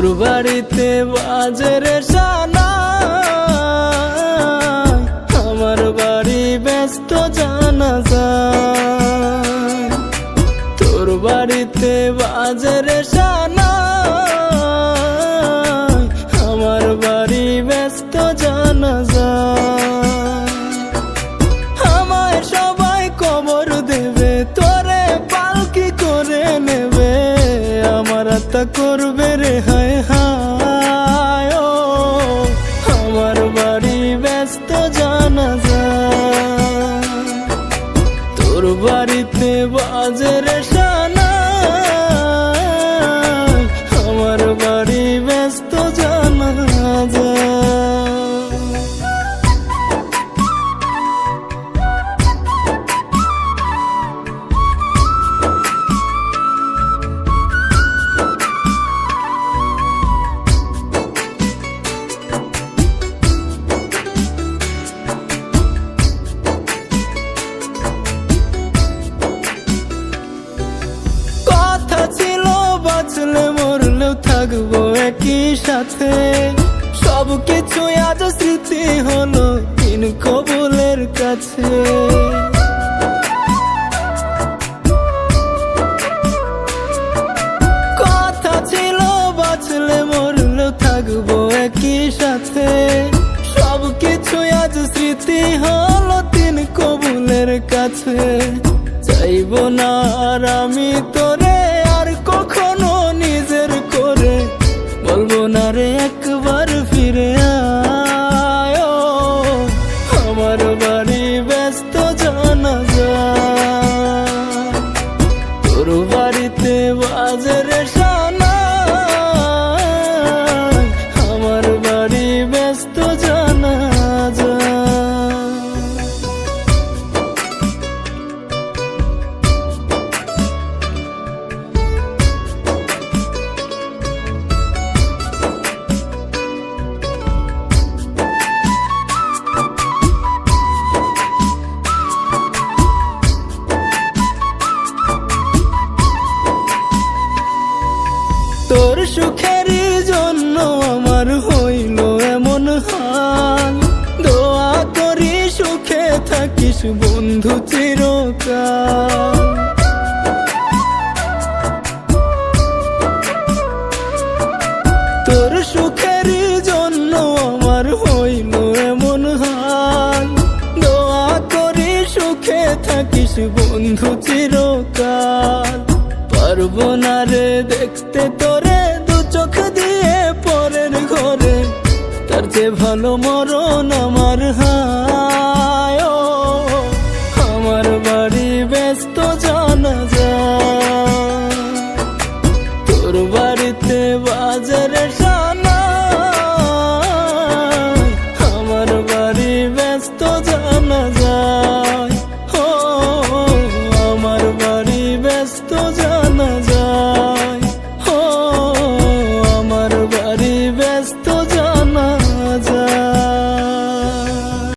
তোর বাড়িতে বাজে রে সানাই, আমার বাড়ি ব্যস্ত জানাজা। তোর বাড়িতে বাজে রে সানাই, আমার বাড়ি ব্যস্ত জানাজা। আমায় সবাই কবর দেবে, তোরে পালকি করে নেবে, আমার আত্মা করবে রে হায় হায়। ও আমার বাড়ি ব্যস্ত জানাজা। তোর বাড়িতে বাজে রে সানাই, আমার বাড়ি ব্যস্ত জানাজা। বাঁচলে মরলেও থাকবো একই সাথে, সবকিছু আজ স্মৃতি হলো তিন কবুলের কাছে। কথা ছিল বাঁচলে মরলেও থাকবো একই সাথে, সবকিছু আজ স্মৃতি হলো তিন কবুলের কাছে। চাইবো না আর আমি তোরে আর কখনো নিজের করে, বলবো না রে একবার ফিরে আয়। ও আমার বাড়ি ব্যস্ত জানাজা। তোর বাড়িতে বাজে রে সানাই, আমার বাড়ি ব্যস্ত জানাজা। তোর সুখেরই জন্য আমার হইল এমন হাল, দোয়া করি সুখে থাকিস বন্ধু চিরকাল। তোর সুখেরই জন্য আমার হইল এমন হাল, দোয়া করি সুখে থাকিস বন্ধু চিরকাল। পারবো না রে দেখতে তোরে দু চোখ দিয়ে পরের ঘরে, তার চেয়ে ভালো মরণ